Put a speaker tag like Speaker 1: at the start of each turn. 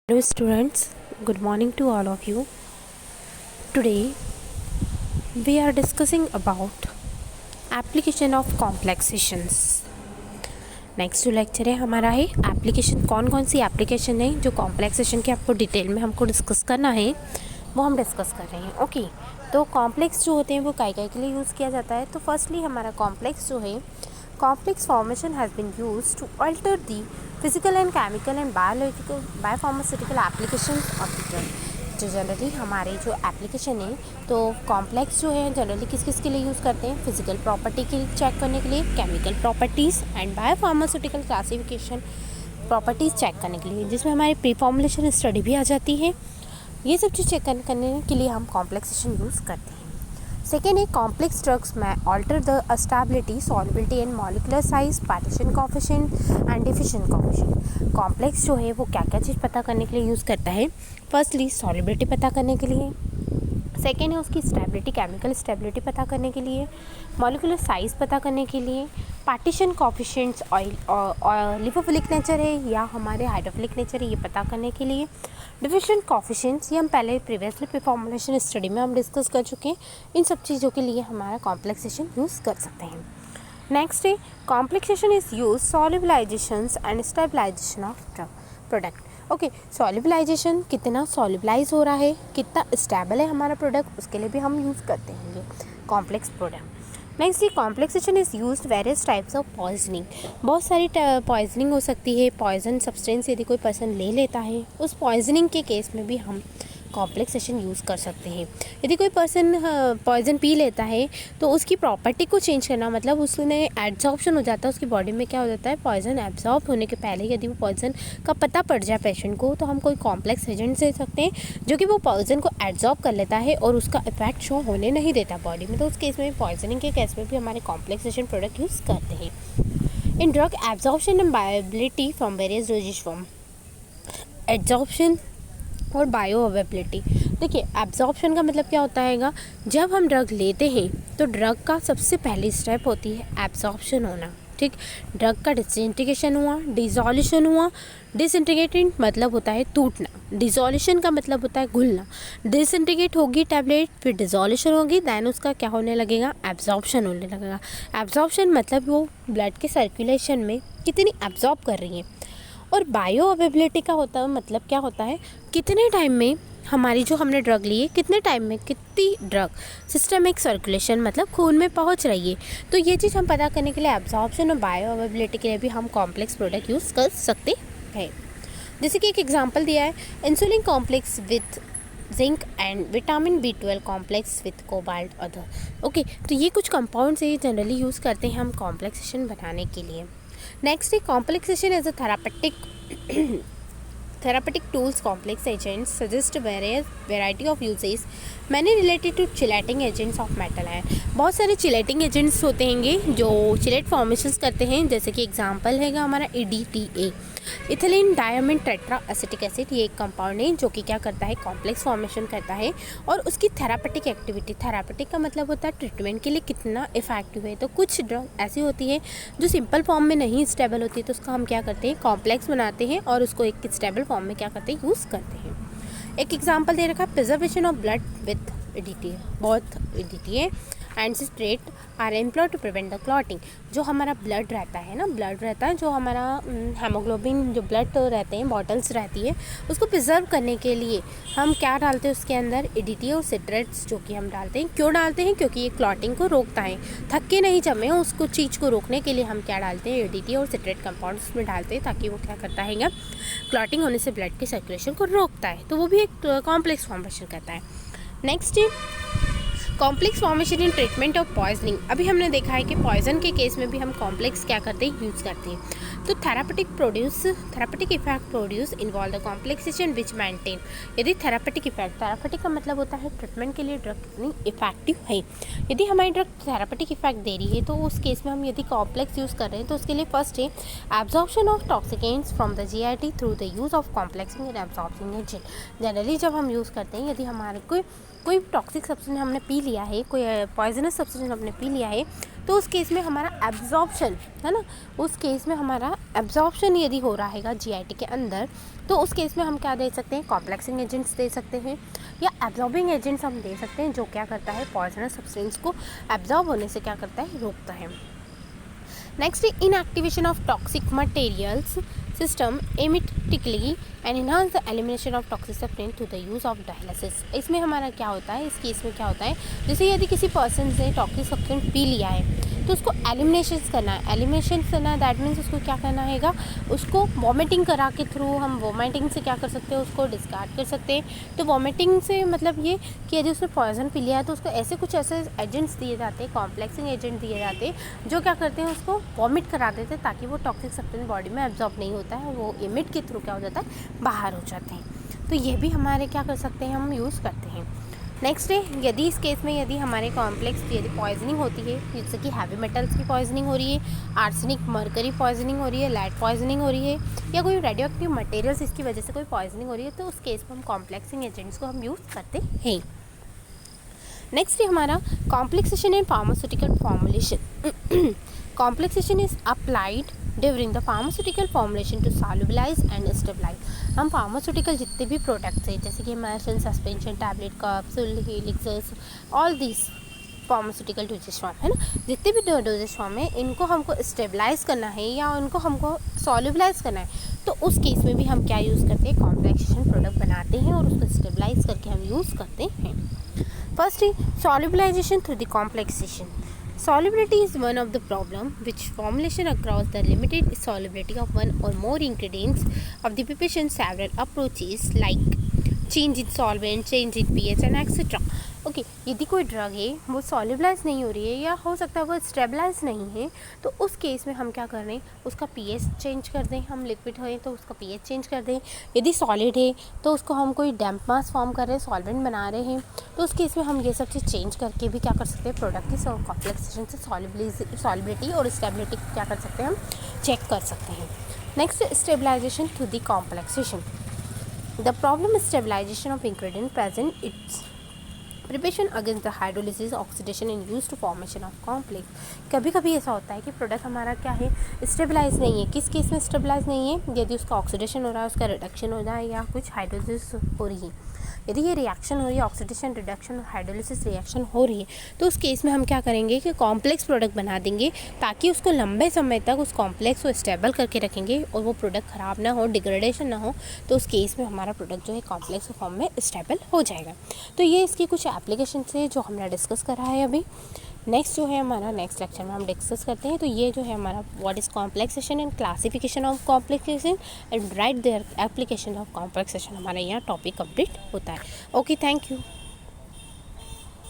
Speaker 1: Hello students, good morning to all of you. Today we are discussing about application of complexations. Next जो lecture है हमारा है application, कौन कौन सी application है जो कॉम्प्लेक्सेशन के आपको डिटेल में हमको डिस्कस करना है वो हम डिस्कस कर रहे हैं. ओके, तो कॉम्प्लेक्स जो होते हैं वो काय के लिए यूज़ किया जाता है. तो फर्स्टली हमारा कॉम्प्लेक्स जो है, complex formation has been used to alter the physical and chemical and biological biopharmaceutical applications of the drug. जो जनरली हमारे जो एप्लीकेशन है, तो कॉम्प्लेक्स जो है जनरली किस किस के लिए यूज़ करते हैं? फिजिकल प्रॉपर्टी के चेक करने के लिए, chemical properties and biopharmaceutical classification properties check करने के लिए, जिसमें हमारी प्री फॉर्मुलेशन स्टडी भी आ जाती है. ये सब चीज़ चेक करने के लिए हम कॉम्प्लेक्सेशन यूज़ करते हैं. सेकेंड है, कॉम्प्लेक्स ड्रग्स में alter the stability, solubility and molecular size, partition coefficient and diffusion coefficient. Complex जो है वो क्या क्या चीज़ पता करने के लिए यूज़ करता है? फर्स्टली सॉल्युबिलिटी पता करने के लिए, सेकेंड है उसकी स्टेबिलिटी, केमिकल स्टेबिलिटी पता करने के लिए, मॉलिकुलर साइज़ पता करने के लिए, partition coefficients oil lipophilic nature है या हमारे हाइड्रोफिलिक नेचर है ये पता करने के लिए, डिफिशन कोएफिशिएंट्स ये हम पहले प्रीवियसली फॉर्मुलेशन स्टडी में हम डिस्कस कर चुके हैं. इन सब चीज़ों के लिए हमारा कॉम्प्लेक्सेशन यूज़ कर सकते हैं. नेक्स्ट है, complexation is use solubilizations and stabilization of product. Okay, solubilization कितना सॉल्युबलाइज हो रहा है, कितना स्टेबल है हमारा प्रोडक्ट, उसके लिए भी हम यूज़ करते हैं ये कॉम्प्लेक्स प्रोडक्ट. नेक्स्ट, ये complexation is used various types of poisoning. बहुत सारी पॉइजनिंग हो सकती है. पॉइजन सब्सटेंस यदि कोई पर्सन ले लेता है, उस पॉइजनिंग के केस में भी हम कॉम्प्लेक्सेशन यूज़ कर सकते हैं. यदि कोई पर्सन पॉइजन पी लेता है तो उसकी प्रॉपर्टी को चेंज करना, मतलब उसने एब्जॉर्प्शन हो जाता है, उसकी बॉडी में क्या हो जाता है, पॉइजन एब्जॉर्ब होने के पहले यदि वो पॉइजन का पता पड़ जाए पेशेंट को, तो हम कोई कॉम्प्लेक्स एजेंट दे सकते हैं जो कि वो पॉइजन को एब्जॉर्ब कर लेता है और उसका इफेक्ट शो होने नहीं देता बॉडी में. तो उस केस में, पॉइजनिंग के केस में भी हमारे कॉम्प्लेक्सेशन प्रोडक्ट यूज़ करते हैं. In drug absorption and bioavailability from various dosages form, absorption और बायो अवेबिलिटी. देखिए, एब्जॉर्प्शन का मतलब क्या होता है, जब हम ड्रग लेते हैं तो ड्रग का सबसे पहली स्टेप होती है एब्जॉर्प्शन होना. ठीक, ड्रग का डिसइंटीग्रेशन हुआ, डिसोल्यूशन हुआ. डिसइंटीग्रेटेड मतलब होता है टूटना, डिसोल्यूशन का मतलब होता है घुलना. डिसइंटीग्रेट होगी टैबलेट, फिर डिसोल्यूशन होगी, दैन उसका क्या होने लगेगा, एब्जॉर्प्शन होने लगेगा. एब्जॉर्प्शन मतलब वो ब्लड के सर्कुलेशन में कितनी एब्जॉर्ब कर रही है. और बायो अवेबिलिटी का होता है मतलब क्या होता है, कितने टाइम में हमारी जो हमने ड्रग ली है, कितने टाइम में कितनी ड्रग सिस्टमिक सर्कुलेशन मतलब खून में पहुंच रही है. तो ये चीज़ हम पता करने के लिए एब्जॉर्प्शन और बायो अवेबिलिटी के लिए भी हम कॉम्प्लेक्स प्रोडक्ट यूज़ कर सकते हैं. जैसे कि एक एग्जांपल दिया है, insulin complex with zinc and vitamin B12 complex with cobalt other. Okay, तो ये कुछ कंपाउंड्स है जनरली यूज़ करते हैं हम कॉम्प्लेक्सेशन बनाने के लिए. नेक्स्ट है, complexation as a therapeutic tools. Complex agents suggest variety of uses, many related to chelating agents of metal ion. बहुत सारे चिलेटिंग एजेंट्स होते हैं जो चिलेट फॉर्मेशंस करते हैं. जैसे कि एग्जांपल है हमारा EDTA, ethylene diamine tetra acetic acid. ये एक कंपाउंड है जो कि क्या करता है, कॉम्प्लेक्स फॉर्मेशन करता है. और उसकी थेरापेटिक एक्टिविटी, थेरापेटिक का मतलब होता है ट्रीटमेंट के लिए कितना इफेक्टिव है. तो कुछ ड्रग ऐसी होती है जो सिंपल फॉर्म में नहीं स्टेबल होती है, तो उसका हम क्या करते हैं, कॉम्प्लेक्स बनाते हैं और उसको एक स्टेबल फॉर्म में क्या करते हैं, यूज़ करते हैं. एक एग्जांपल दे रखा है, preservation of blood with EDTA, बहुत EDTA and citrate are employed to prevent the clotting. जो हमारा ब्लड रहता है ना, ब्लड रहता है जो हमारा हेमोग्लोबिन, जो ब्लड रहते हैं, बॉटल्स रहती है, उसको प्रिजर्व करने के लिए हम क्या डालते हैं उसके अंदर, EDTA और सिट्रेट्स जो कि हम डालते हैं. क्यों डालते हैं, क्योंकि ये क्लॉटिंग को रोकता है. थक्के नहीं जमे उसको चीज़ को रोकने के लिए हम क्या डालते हैं, EDTA और सिट्रेट कंपाउंड्स में डालते हैं, ताकि वो क्या करता है, क्लॉटिंग होने से ब्लड के सर्कुलेशन को रोकता है. तो वो भी एक कॉम्प्लेक्स फॉर्मेशन करता है. Next complex formation in treatment of poisoning. अभी हमने देखा है कि पॉइजन के केस में भी हम कॉम्प्लेक्स क्या करते हैं, यूज़ करते हैं. तो therapeutic effect produce involve the complexation which maintain. यदि थेरापेटिक का मतलब होता है ट्रीटमेंट के लिए ड्रग कितनी इफेक्टिव है. यदि हमारी ड्रग थेरापेटिक इफेक्ट दे रही है तो उस केस में हम यदि कॉम्प्लेक्स यूज़ कर रहे हैं तो उसके लिए फर्स्ट है absorption of toxicants from the GIT through the use of complexing and absorbing agent. Generally जब हम यूज़ करते हैं, यदि हमारे कोई टॉक्सिक सब्सटेंस हमने पी लिया है, कोई पॉइजनस सब्सटेंस हमने पी लिया है, तो उस केस में हमारा एब्जॉर्प्शन है ना, उस केस में हमारा एब्जॉर्प्शन यदि हो रहा है जीआईटी के अंदर, तो उस केस में हम क्या दे सकते हैं, कॉम्प्लेक्सिंग एजेंट्स दे सकते हैं या एब्जॉर्बिंग एजेंट्स हम दे सकते हैं, जो क्या करता है पॉइजनस सब्सटेंस को एब्जॉर्ब होने से क्या करता है, रोकता है। Next, inactivation of toxic materials system emetically and enhance the elimination of toxic substance through the use of dialysis. इसमें हमारा क्या होता है, इस केस में क्या होता है, जैसे यदि किसी पर्सन ने टॉक्सिक सब्सटेंस पी लिया है तो उसको एलिमिनेशन करना है, एलिमिनेशन करना है, दैट मीन्स उसको क्या करना हैगा, उसको वॉमिटिंग करा के थ्रू हम वॉमिटिंग से क्या कर सकते हैं, उसको डिस्कार्ड कर सकते हैं। तो वॉमिटिंग से मतलब ये कि यदि उसने पॉइजन पी लिया है तो उसको ऐसे कुछ ऐसे एजेंट्स दिए जाते हैं, कॉम्प्लेक्सिंग एजेंट दिए जाते हैं, जो क्या करते हैं, उसको वॉमिट करा देते हैं ताकि वो टॉक्सिक सब्सटेंस बॉडी में एब्जॉर्ब नहीं होता है, वो एमिट के थ्रू क्या हो जाता है, बाहर हो जाते हैं। तो ये भी हमारे क्या कर सकते हैं, हम यूज़ करते हैं। नेक्स्ट है, यदि इस केस में यदि हमारे कॉम्प्लेक्स यदि पॉइजनिंग होती है, जैसे कि हैवी मेटल्स की पॉइजनिंग हो रही है, आर्सेनिक मर्करी पॉइजनिंग हो रही है, लेड पॉइजनिंग हो रही है, या कोई रेडियो एक्टिव मटेरियल्स इसकी वजह से कोई पॉइजनिंग हो रही है, तो उस केस में हम कॉम्प्लेक्सिंग एजेंट्स को हम यूज़ करते हैं। नेक्स्ट है हमारा complexation in pharmaceutical formulation. Complexation is applied during the pharmaceutical formulation to solubilize and stabilize. हम फार्मास्यूटिकल जितने भी प्रोडक्ट्स हैं, जैसे कि medicine, suspension, tablet, capsule, elixirs, all this pharmaceutical dosages form है ना, जितने भी डोजेज फॉर्म है, इनको हमको स्टेबलाइज करना है या उनको हमको सॉल्युबलाइज करना है, तो उस केस में भी हम क्या यूज़ करते हैं, कॉम्प्लेक्सेशन प्रोडक्ट बनाते हैं और उसको स्टेबलाइज करके हम यूज़ करते हैं। फर्स्ट है solubilization through the complexation. Solubility is one of the problem which formulation across the limited solubility of one or more ingredients of the preparation several approaches like change in solvent, change in pH and etc. Okay, यदि कोई drug है वो सॉल्युबलाइज नहीं हो रही है या हो सकता है वो स्टेबलाइज नहीं है, तो उस केस में हम क्या कर रहे हैं, उसका पीएच चेंज कर दें, हम लिक्विड है तो उसका पीएच चेंज कर दें। यदि सॉलिड है तो उसको हम कोई डैम्प मास फॉर्म कर रहे हैं, सॉल्वेंट बना रहे हैं, तो उस केस में हम ये सब चीज़ चेंज करके भी क्या कर सकते हैं, प्रोडक्ट की कॉम्प्लेक्सेशन से सॉल्युबिलिटी और स्टेबिलिटी क्या कर सकते हैं, हम चेक कर सकते हैं। Next, stabilization through the complexation. The problem stabilization of ingredient present its preparation against the hydrolysis, oxidation and use to formation of complex. कभी कभी ऐसा होता है कि प्रोडक्ट हमारा क्या है, स्टेबलाइज नहीं है। किस केस में स्टेबलाइज नहीं है, यदि उसका ऑक्सीडेशन हो रहा है, उसका रिडक्शन हो रहा है या कुछ हाइड्रोलिसिस हो रही है। यदि ये रिएक्शन हो रही है, ऑक्सीडेशन, रिडक्शन और हाइड्रोलिसिस रिएक्शन हो रही है, तो उस केस में हम क्या करेंगे कि कॉम्प्लेक्स प्रोडक्ट बना देंगे ताकि उसको लंबे समय तक उस कॉम्प्लेक्स को स्टेबल करके रखेंगे और वो प्रोडक्ट ख़राब ना हो, डिग्रेडेशन ना हो, तो उस केस में हमारा प्रोडक्ट जो है कॉम्प्लेक्स फॉर्म में स्टेबल हो जाएगा। तो ये इसकी कुछ एप्लीकेशन है जो हमने डिस्कस करा है अभी। नेक्स्ट जो है हमारा नेक्स्ट लेक्चर में हम डिस्कस करते हैं। तो ये जो है हमारा what is complexation and classification of complexation and right their application of complexation, हमारा यहाँ टॉपिक कंप्लीट होता है। Okay, thank you.